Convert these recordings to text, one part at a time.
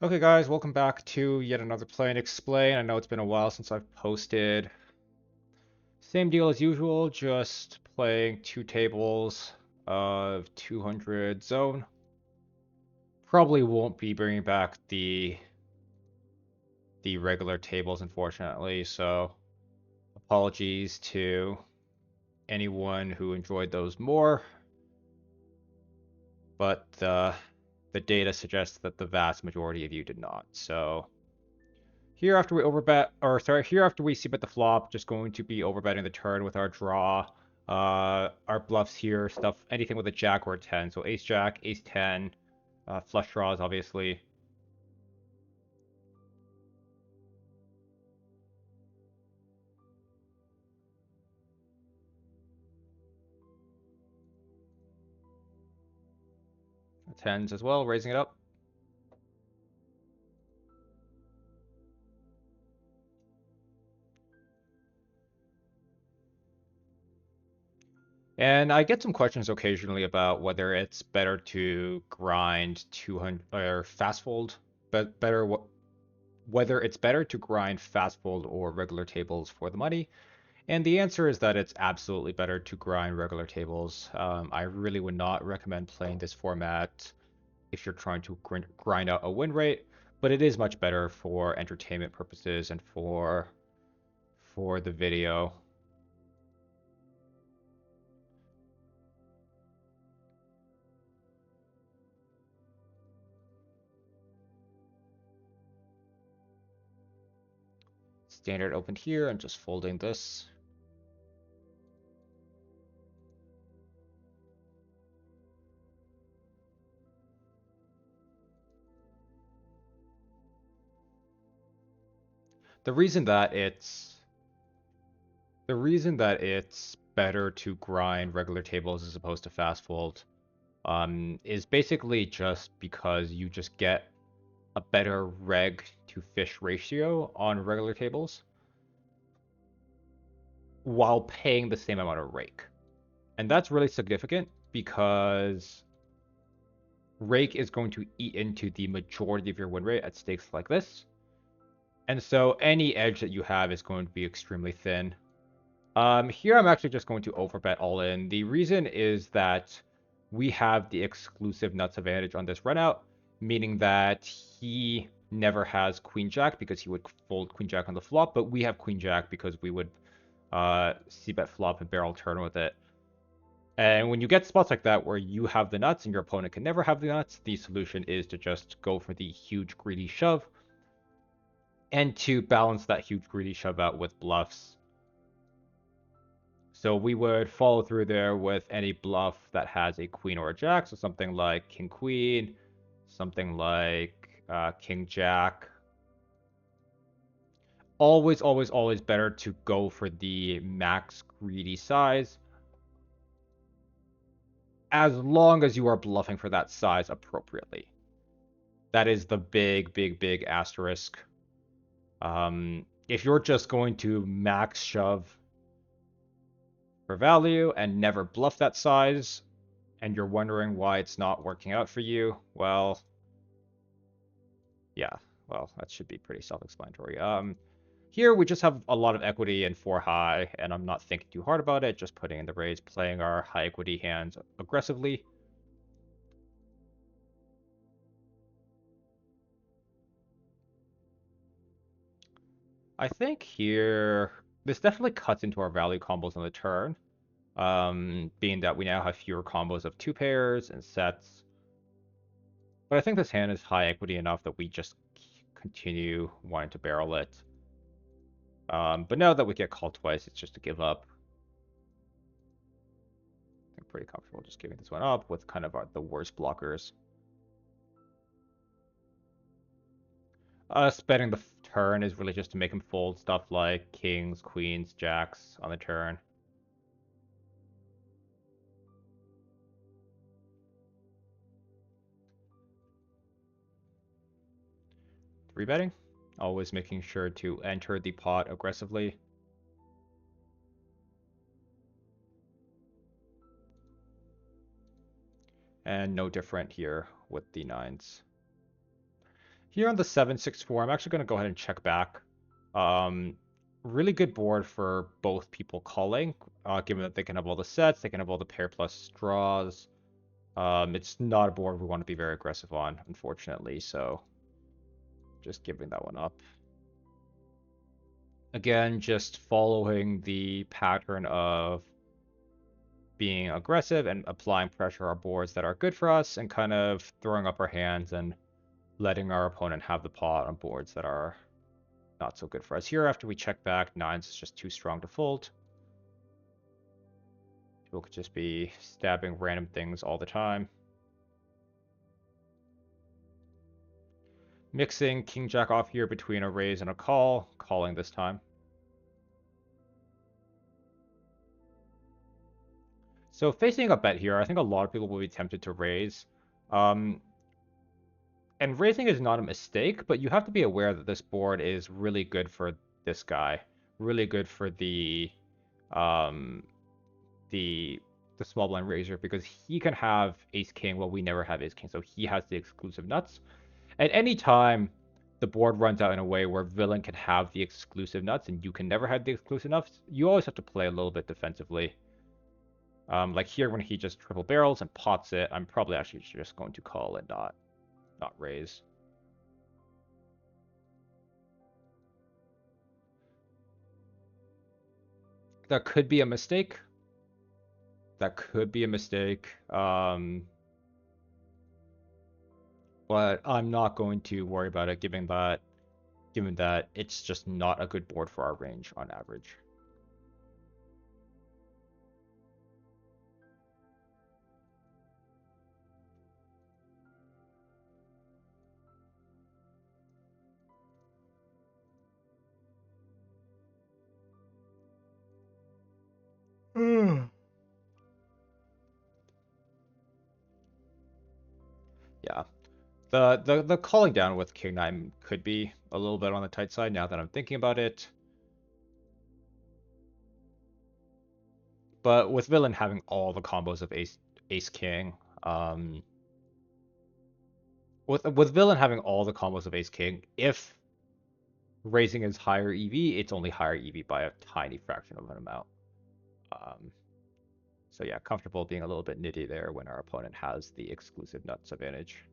Okay guys, welcome back to yet another Play and Explain. I know it's been a while since I've posted. Same deal as usual, just playing two tables of 200 zone. Probably won't be bringing back the regular tables, unfortunately, so apologies to anyone who enjoyed those more. But the data suggests that the vast majority of you did not, so here after we overbet, or sorry, here after we c-bet the flop, just going to be overbetting the turn with our draw. Our bluffs here, stuff, anything with a jack or a 10. So ace jack, ace 10, flush draws, obviously. Tens as well, raising it up. And I get some questions occasionally about whether it's better to grind 200 or fast fold, but whether it's better to grind fast fold or regular tables for the money. And the answer is that it's absolutely better to grind regular tables. I really would not recommend playing this format if you're trying to grind out a win rate, but it is much better for entertainment purposes and for the video. Standard opened here and just folding this. The reason that it's better to grind regular tables as opposed to fast fold is basically just because you just get a better reg to fish ratio on regular tables while paying the same amount of rake. And that's really significant because rake is going to eat into the majority of your win rate at stakes like this. And so any edge that you have is going to be extremely thin. Here I'm actually just going to overbet all in. The reason is that we have the exclusive nuts advantage on this run out, meaning that he never has queen jack because he would fold queen jack on the flop, but we have queen jack because we would c-bet flop and barrel turn with it. And when you get spots like that where you have the nuts and your opponent can never have the nuts, the solution is to just go for the huge greedy shove and to balance that huge greedy shove out with bluffs. So we would follow through there with any bluff that has a queen or a jack. So something like king queen, something like king jack. Always, always, always better to go for the max greedy size as long as you are bluffing for that size appropriately. That is the big, big, big asterisk. If you're just going to max shove for value and never bluff that size, and you're wondering why it's not working out for you, well, yeah, well, that should be pretty self-explanatory. Here we just have a lot of equity in 4 high, and I'm not thinking too hard about it, just putting in the raise, playing our high equity hands aggressively. I think here, this definitely cuts into our value combos on the turn, being that we now have fewer combos of 2 pairs and sets. But I think this hand is high equity enough that we just continue wanting to barrel it. But now that we get called twice, it's just to give up. I'm pretty comfortable just giving this one up with kind of the worst blockers. Us betting the turn is really just to make him fold stuff like kings, queens, jacks on the turn. Three betting, always making sure to enter the pot aggressively. And no different here with the nines. Here on the 7-6-4, I'm actually going to go ahead and check back. Um, really good board for both people calling, given that they can have all the sets, they can have all the pair plus draws. It's not a board we want to be very aggressive on, unfortunately, so just giving that one up. Again, just following the pattern of being aggressive and applying pressure on boards that are good for us and kind of throwing up our hands and letting our opponent have the pot on boards that are not so good for us. Here, after we check back, nines is just too strong to fold. People could just be stabbing random things all the time. Mixing king jack off here between a raise and a call, calling this time. So facing a bet here, I think a lot of people will be tempted to raise. And raising is not a mistake, but you have to be aware that this board is really good for this guy. Really good for um the small blind raiser because he can have ace king while we never have ace king, so he has the exclusive nuts. At any time the board runs out in a way where villain can have the exclusive nuts and you can never have the exclusive nuts, you always have to play a little bit defensively. Like here when he just triple barrels and pots it, I'm probably actually just going to call and not raise. That could be a mistake. That could be a mistake. But I'm not going to worry about it given that it's just not a good board for our range on average. Yeah. The calling down with King 9 could be a little bit on the tight side now that I'm thinking about it. But with villain having all the combos of ace king, with villain having all the combos of ace king, if raising is higher EV, it's only higher EV by a tiny fraction of an amount. So yeah, comfortable being a little bit nitty there when our opponent has the exclusive nuts advantage.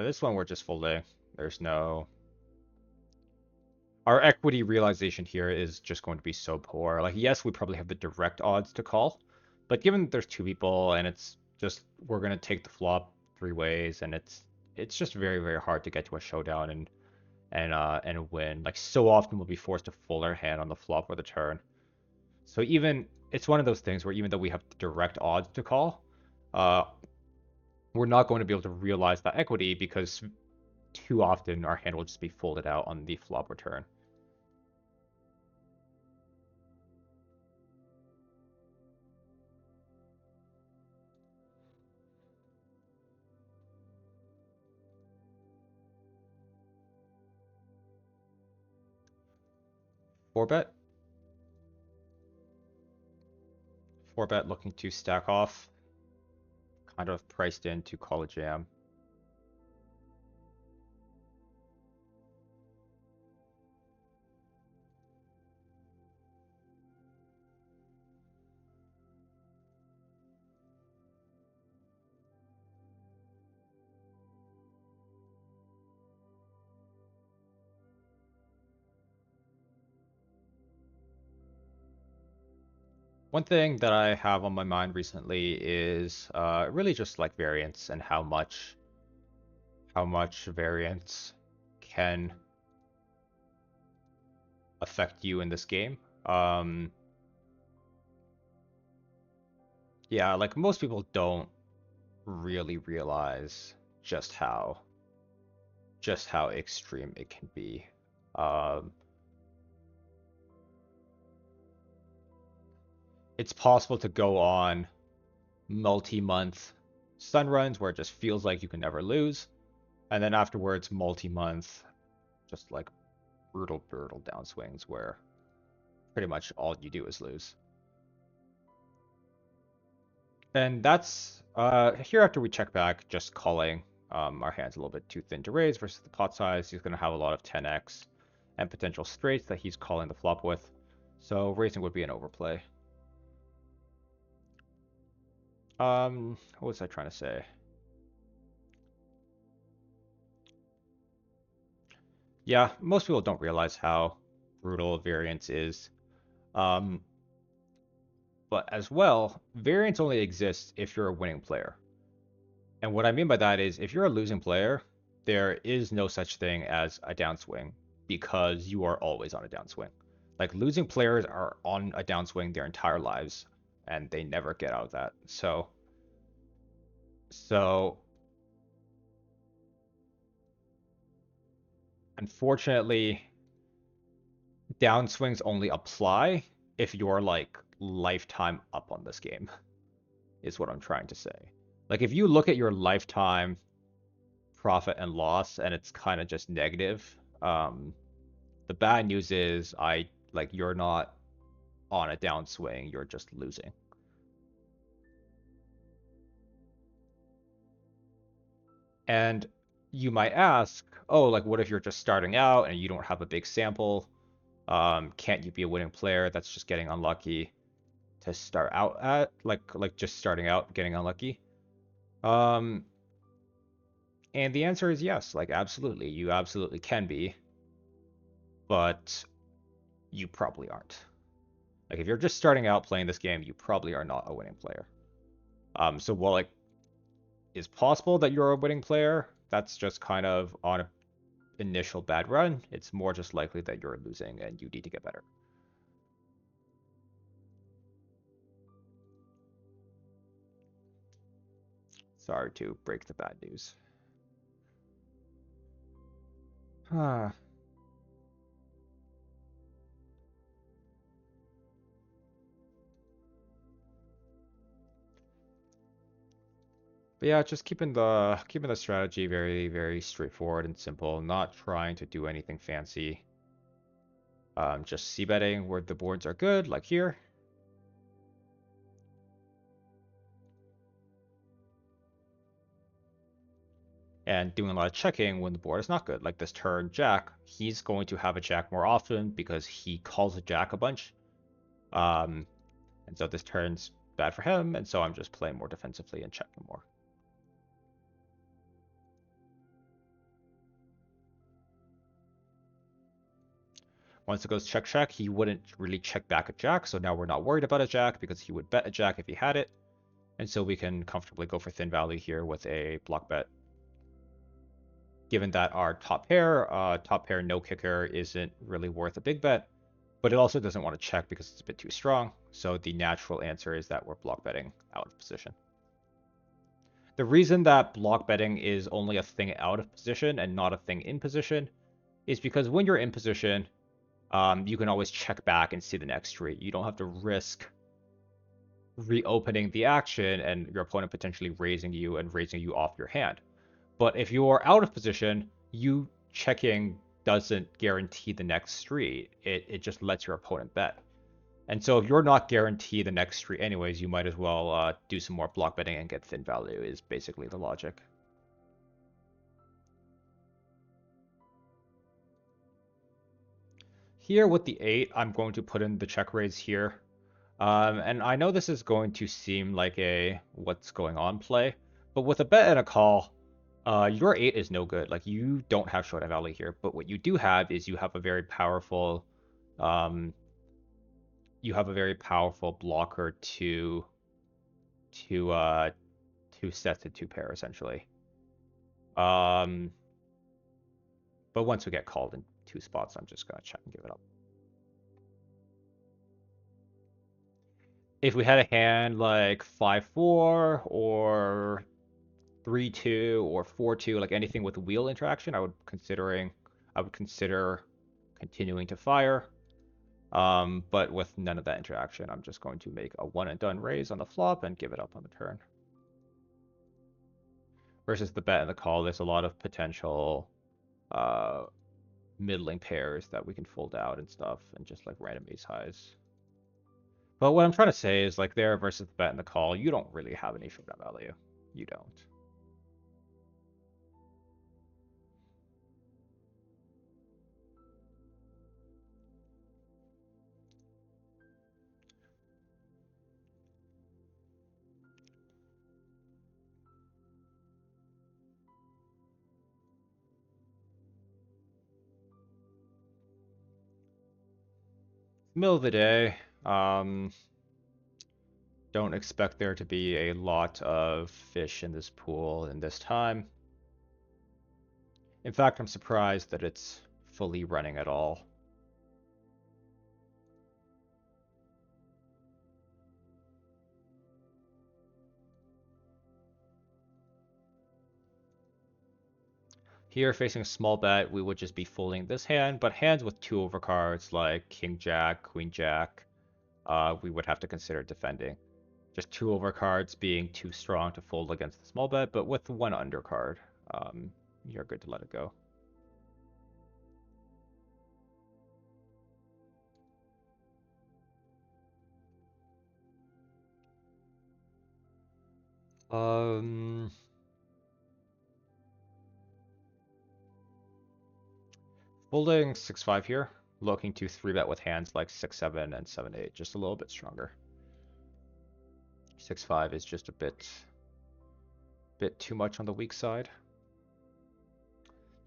This one we're just folding. There's no... Our equity realization here is just going to be so poor. Like, yes, we probably have the direct odds to call, but given that there's two people and it's just, we're going to take the flop three ways and it's just very, very hard to get to a showdown and win. Like, so often we'll be forced to fold our hand on the flop or the turn. So even, it's one of those things where even though we have direct odds to call, uh, we're not going to be able to realize that equity because too often our hand will just be folded out on the flop or turn. Four bet. Four bet looking to stack off. Kind of priced in to call a jam. One thing that I have on my mind recently is really just like variance and how much variance can affect you in this game. Yeah, like most people don't really realize just how extreme it can be. Um, it's possible to go on multi-month sun runs where it just feels like you can never lose, and then afterwards multi-month just like brutal downswings where pretty much all you do is lose. And that's here after we check back, just calling. Our hand's a little bit too thin to raise versus the pot size. He's going to have a lot of 10x and potential straights that he's calling the flop with. So raising would be an overplay. What was I trying to say? Yeah, most people don't realize how brutal variance is. But as well, variance only exists if you're a winning player. And what I mean by that is if you're a losing player, there is no such thing as a downswing because you are always on a downswing. Like losing players are on a downswing their entire lives and they never get out of that. So unfortunately, downswings only apply if you're like lifetime up on this game, is what I'm trying to say. Like if you look at your lifetime profit and loss and it's kind of just negative, the bad news is you're not on a downswing, you're just losing. And you might ask, oh, like what if you're just starting out and you don't have a big sample? Can't you be a winning player that's just getting unlucky to start out at like just starting out getting unlucky? Um, and the answer is yes, like absolutely, you absolutely can be, but you probably aren't. Like if you're just starting out playing this game, you probably are not a winning player. So while it is possible that you're a winning player, that's just kind of on an initial bad run. It's more just likely that you're losing and you need to get better. Sorry to break the bad news. Huh. But yeah, just keeping the strategy very straightforward and simple, not trying to do anything fancy. Just c betting where the boards are good, like here. And doing a lot of checking when the board is not good. Like this turn jack, he's going to have a jack more often because he calls a jack a bunch. And so this turn's bad for him, and so I'm just playing more defensively and checking more. Once it goes check check, he wouldn't really check back a jack, so now we're not worried about a jack because he would bet a jack if he had it. And so we can comfortably go for thin value here with a block bet. Given that our top pair no kicker isn't really worth a big bet, but it also doesn't want to check because it's a bit too strong. So the natural answer is that we're block betting out of position. The reason that block betting is only a thing out of position and not a thing in position is because when you're in position, you can always check back and see the next street. You don't have to risk reopening the action and your opponent potentially raising you and raising you off your hand. But if you're out of position, you checking doesn't guarantee the next street. It just lets your opponent bet. And so if you're not guaranteed the next street anyways, you might as well do some more block betting and get thin value is basically the logic. Here with the 8, I'm going to put in the check raise here. And I know this is going to seem like a what's going on play, but with a bet and a call, your 8 is no good. Like you don't have short value here, but what you do have is you have a very powerful blocker to two sets and two pair essentially. But once we get called in 2 spots, I'm just gonna check and give it up. If we had a hand like 5-4 or 3-2 or 4-2, like anything with wheel interaction, I would consider continuing to fire. But with none of that interaction, I'm just going to make a one and done raise on the flop and give it up on the turn. Versus the bet and the call, there's a lot of potential middling pairs that we can fold out and stuff, and just like random ace highs. But what I'm trying to say is, like, there versus the bet and the call, you don't really have any showdown value. You don't. Middle of the day. Don't expect there to be a lot of fish in this pool in this time. In fact, I'm surprised that it's fully running at all. Here, facing a small bet, we would just be folding this hand, but hands with two overcards like King Jack, Queen Jack, we would have to consider defending. Just two overcards being too strong to fold against the small bet, but with one undercard, you're good to let it go. Folding 6-5 here, looking to 3-bet with hands like 6-7 and 7-8, just a little bit stronger. 6-5 is just a bit too much on the weak side.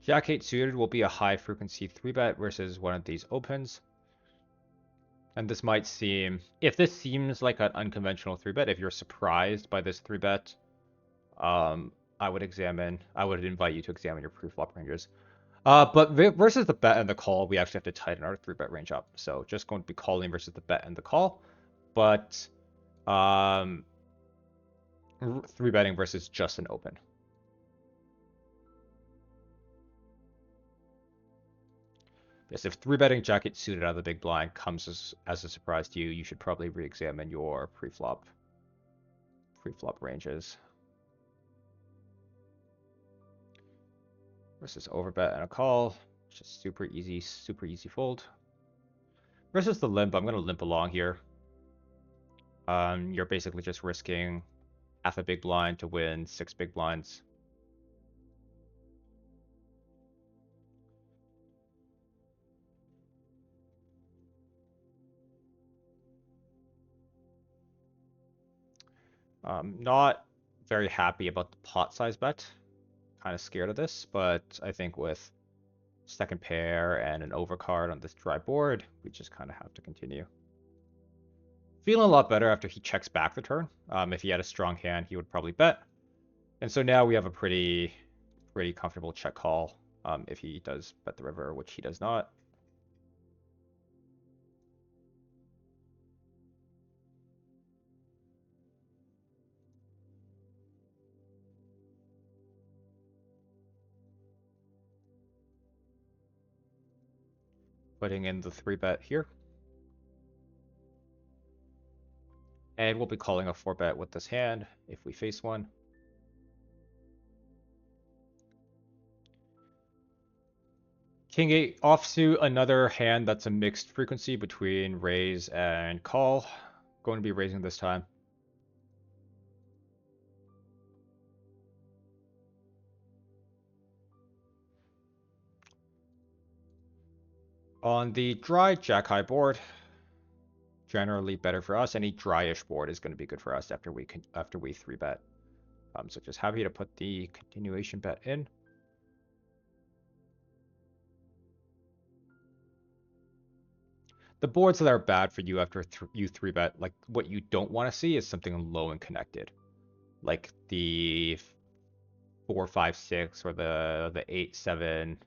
Jack-8 suited will be a high frequency 3-bet versus one of these opens. And this might seem, if this seems like an unconventional 3-bet, if you're surprised by this 3-bet, I would invite you to examine your pre-flop ranges. But versus the bet and the call, we actually have to tighten our 3-bet range up. So just going to be calling versus the bet and the call. But 3-betting versus just an open. Yes, if 3-betting Jack-8 suited out of the big blind comes as a surprise to you, you should probably re-examine your pre-flop ranges. Versus overbet and a call, just super easy fold. Versus the limp, I'm gonna limp along here. You're basically just risking half a big blind to win 6 big blinds. Not very happy about the pot size bet. Kind of scared of this, but I think with second pair and an overcard on this dry board, we just kind of have to continue. Feeling a lot better after he checks back the turn. If he had a strong hand, he would probably bet. And so now we have a pretty comfortable check call if he does bet the river, which he does not. Putting in the 3-bet here. And we'll be calling a 4-bet with this hand if we face one. King 8 offsuit, another hand that's a mixed frequency between raise and call. Going to be raising this time. On the dry jack high board, generally better for us. Any dryish board is going to be good for us after we 3-bet. So just happy to put the continuation bet in. The boards that are bad for you after you 3-bet, like what you don't want to see is something low and connected, like the 4-5-6 or the 8-7,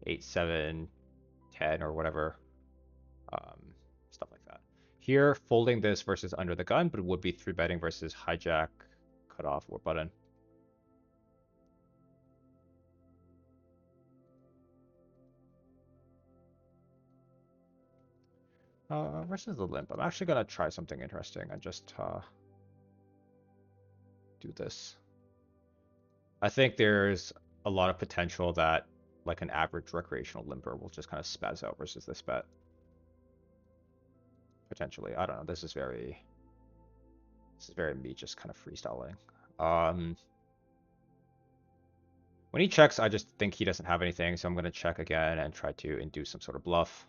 8-7, 10 or whatever, stuff like that. Here, folding this versus under the gun, but it would be 3-betting versus hijack cut off war button. Versus the limp. I'm actually gonna try something interesting and just do this. I think there's a lot of potential that like an average recreational limper will just kind of spaz out versus this bet. Potentially. I don't know. This is very me just kind of freestyling. When he checks, I just think he doesn't have anything, so I'm gonna check again and try to induce some sort of bluff.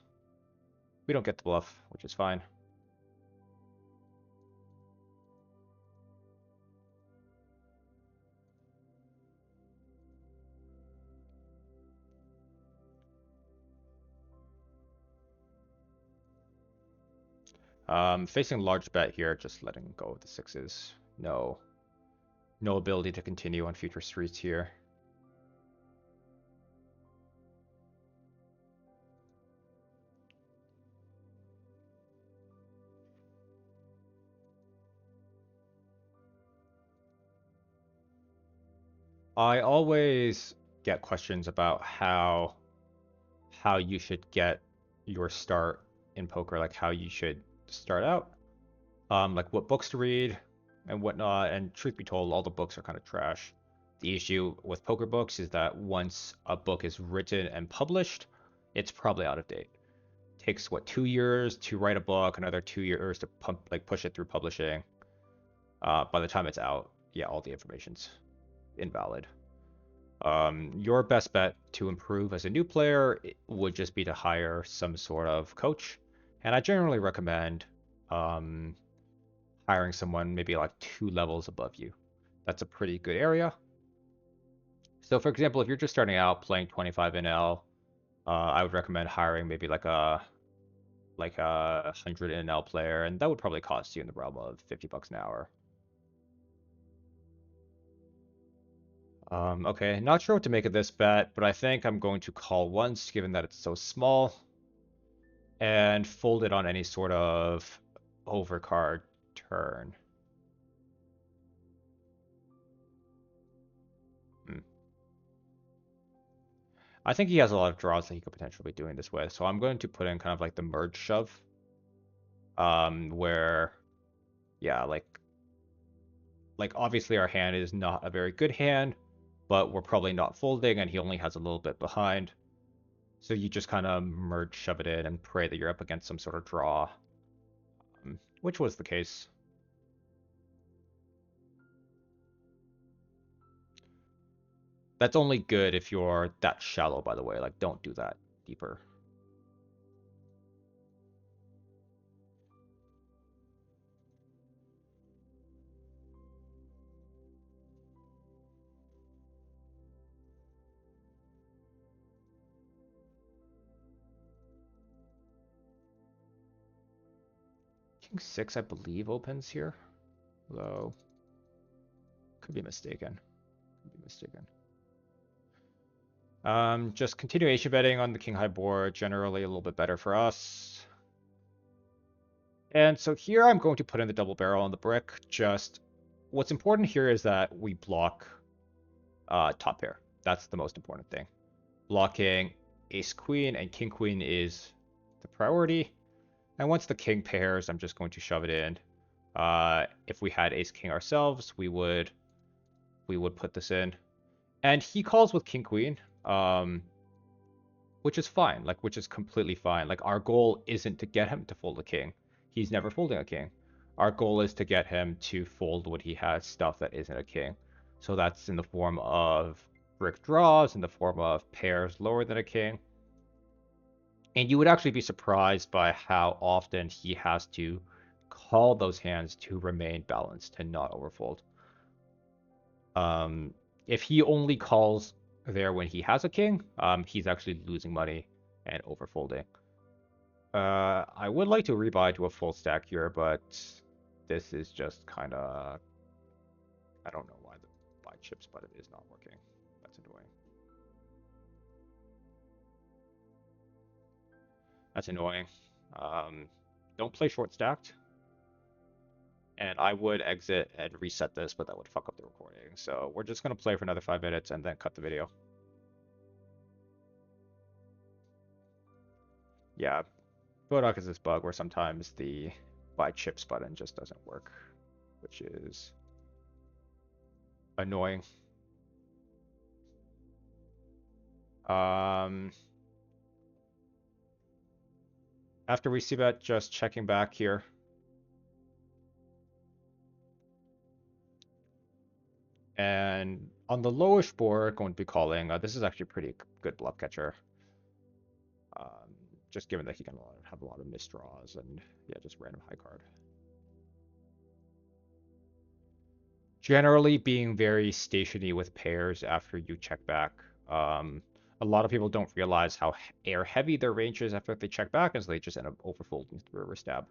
We don't get the bluff, which is fine. Facing large bet here, just letting go of the sixes. No ability to continue on future streets here. I always get questions about how you should get your start in poker, like how you should start out, like what books to read and whatnot. And truth be told, all the books are kind of trash. The issue with poker books is that once a book is written and published, it's probably out of date. It takes what, 2 years to write a book, another 2 years to push it through publishing. By the time it's out, yeah, all the information's invalid. Your best bet to improve as a new player would just be to hire some sort of coach. And I generally recommend hiring someone maybe like 2 levels above you. That's a pretty good area. So for example, if you're just starting out playing 25 NL, I would recommend hiring maybe like a 100 NL player, and that would probably cost you in the realm of $50 an hour. Okay, not sure what to make of this bet, but I think I'm going to call once, given that it's so small, and fold it on any sort of overcard turn. I think he has a lot of draws that he could potentially be doing this with, so I'm going to put in kind of like the merge shove, where, yeah, like obviously our hand is not a very good hand, but we're probably not folding, and he only has a little bit behind. So you just kind of merge shove it in and pray that you're up against some sort of draw, which was the case. That's only good if you're that shallow, by the way. Like, don't do that deeper. King 6, I believe, opens here. Though, could be mistaken. Could be mistaken. Just continuation betting on the king high board, generally a little bit better for us. And so here I'm going to put in the double barrel on the brick. Just what's important here is that we block top pair. That's the most important thing. Blocking ace queen and king queen is the priority. And once the king pairs, I'm just going to shove it in. If we had ace king ourselves, we would put this in. And he calls with king queen, which is fine, like which is completely fine. Like our goal isn't to get him to fold a king. He's never folding a king. Our goal is to get him to fold when he has stuff that isn't a king. So that's in the form of brick draws, in the form of pairs lower than a king. And you would actually be surprised by how often he has to call those hands to remain balanced and not overfold. If he only calls there when he has a king, he's actually losing money and overfolding. I would like to rebuy to a full stack here, but this is just kind of... I don't know why the buy chips, but it is not working. That's annoying. That's annoying. Don't play short stacked. And I would exit and reset this, but that would fuck up the recording. So we're just going to play for another 5 minutes and then cut the video. Yeah, Bodog is this bug where sometimes the buy chips button just doesn't work, which is annoying. After we see that, just checking back here. And on the lowish board, going to be calling. This is actually a pretty good bluff catcher. Just given that he can have a lot of misdraws and yeah, just random high card. Generally being very stationy with pairs after you check back. A lot of people don't realize how air heavy their range is after they check back, as they just end up overfolding through a river stab.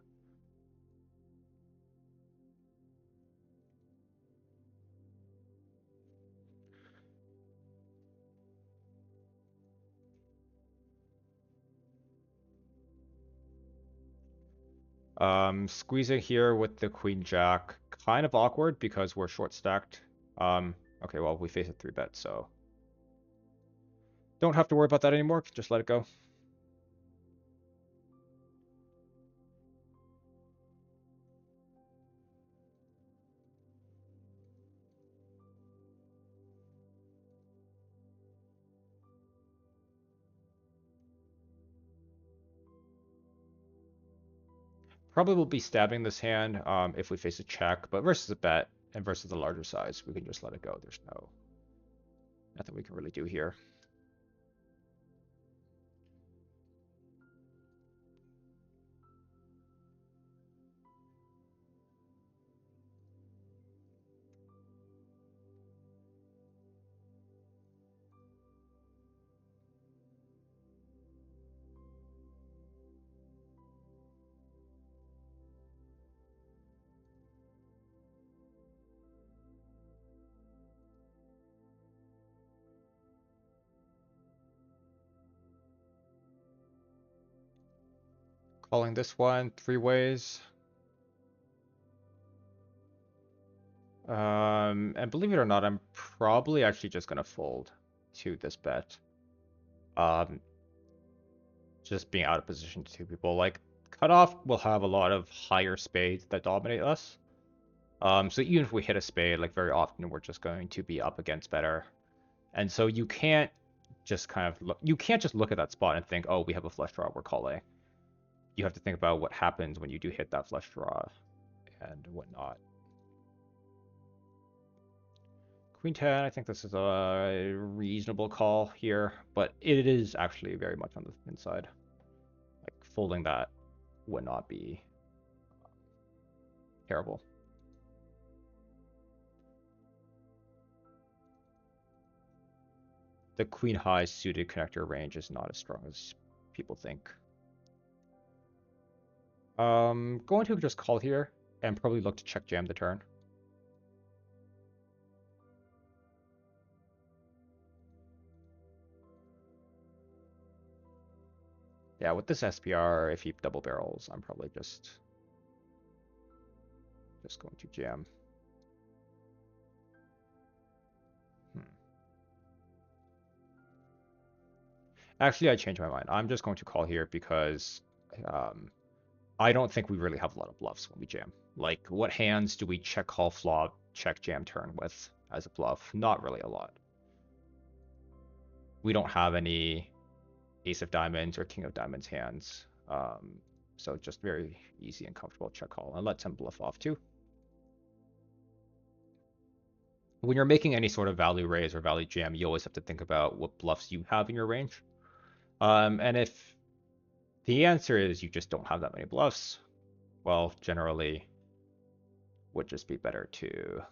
Squeezing here with the queen jack, kind of awkward because we're short stacked. Okay, well, we face a 3-bet, so don't have to worry about that anymore. Just let it go. Probably will be stabbing this hand if we face a check, but versus a bet and versus the larger size, we can just let it go. There's nothing we can really do here. Calling this one 3 ways. And believe it or not, I'm probably actually just gonna fold to this bet. Just being out of position to 2 people. Like, cutoff will have a lot of higher spades that dominate us. So even if we hit a spade, like very often we're just going to be up against better. And so you can't just kind of look, you can't just look at that spot and think, oh, we have a flush draw, we're calling. You have to think about what happens when you do hit that flush draw and whatnot. Queen 10, I think this is a reasonable call here, but it is actually very much on the thin side. Like, folding that would not be terrible. The queen high suited connector range is not as strong as people think. Going to just call here and probably look to check jam the turn. Yeah, with this SPR, if he double barrels, I'm probably just going to jam. Actually, I changed my mind. I'm just going to call here because I don't think we really have a lot of bluffs when we jam. Like, what hands do we check call flop, check jam turn with as a bluff? Not really a lot. We don't have any ace of diamonds or king of diamonds hands. So just very easy and comfortable check call and let him bluff off too. When you're making any sort of value raise or value jam, you always have to think about what bluffs you have in your range. And if the answer is you just don't have that many bluffs, well, generally would just be better to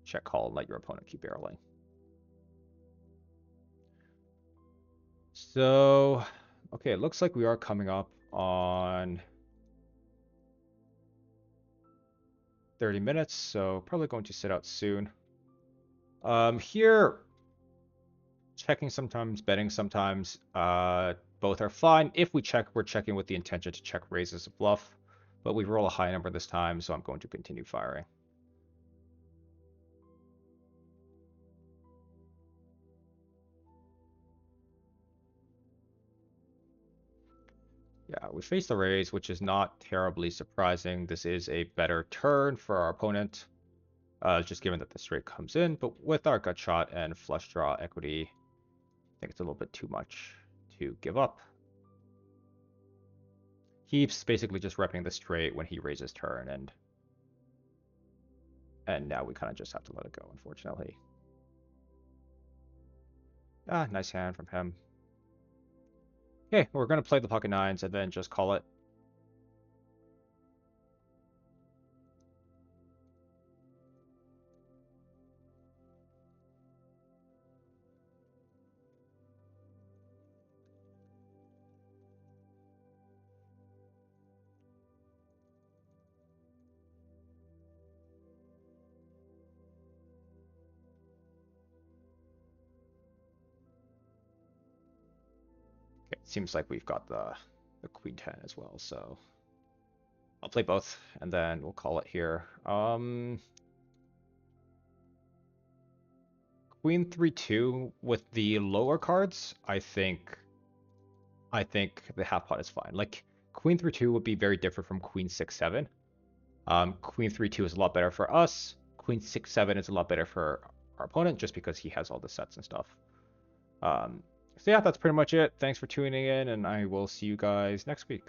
check call and let your opponent keep barreling. So, okay, it looks like we are coming up on 30 minutes, so probably going to sit out soon. Here, checking sometimes, betting sometimes, both are fine. If we check, we're checking with the intention to check raises a bluff. but we roll a high number this time, so I'm going to continue firing. Yeah, we face the raise, which is not terribly surprising. This is a better turn for our opponent, just given that the straight comes in. But with our gut shot and flush draw equity, I think it's a little bit too much to give up. He's basically just repping the straight when he raises turn, and now we kind of just have to let it go, unfortunately. Ah, nice hand from him. Okay, we're going to play the pocket nines and then just call it. Okay, it seems like we've got the queen 10 as well, so I'll play both and then we'll call it here. Queen 3-2 with the lower cards, I think the half pot is fine. Like Queen 3-2 would be very different from Queen 6-7. Queen 3-2 is a lot better for us. Queen 6-7 is a lot better for our opponent just because he has all the sets and stuff. So yeah, that's pretty much it. Thanks for tuning in, and I will see you guys next week.